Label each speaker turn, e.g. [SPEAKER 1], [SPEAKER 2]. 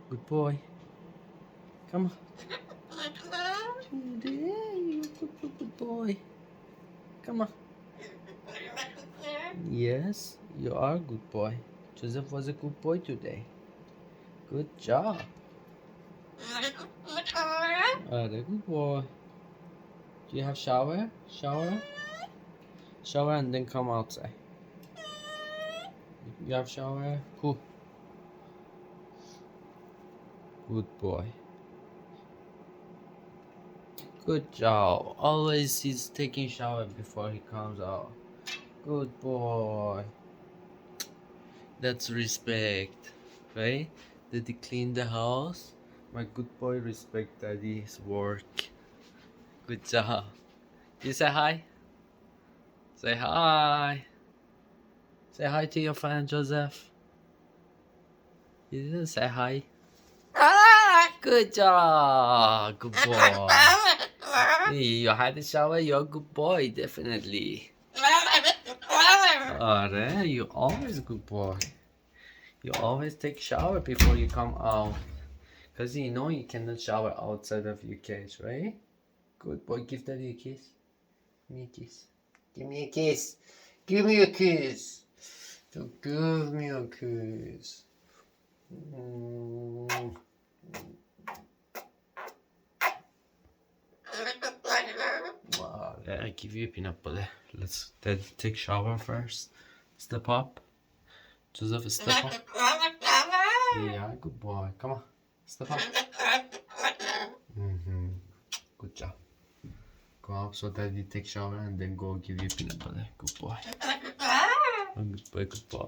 [SPEAKER 1] Good boy. Come on. Good boy. Come on. Yes, you are a good boy. Joseph was a good boy today. Good job. Good boy. Do you have shower? Shower? Shower and then come outside. You have shower? Cool. Good boy. Good job. Always he's taking shower before he comes out. Good boy. That's respect, right? Did he clean the house? My good boy respect daddy's work. Good job. You say hi? Say hi. Say hi to your friend Joseph. You didn't say hi. Good job. Good boy. You had a shower, you're a good boy, definitely. Alright, you always good boy. You always take shower before you come out. Because you know you cannot shower outside of your cage, right? Good boy, give daddy a kiss. Give me a kiss. Give me a kiss. Give me a kiss. So give me a kiss. Wow, I give you a peanut butter. Let's take shower first. Step up. Joseph, step up. Yeah, good boy. Come on. Step up. Good job. Go up so that you take shower and then go give you peanut butter. Good boy. Good boy, good boy.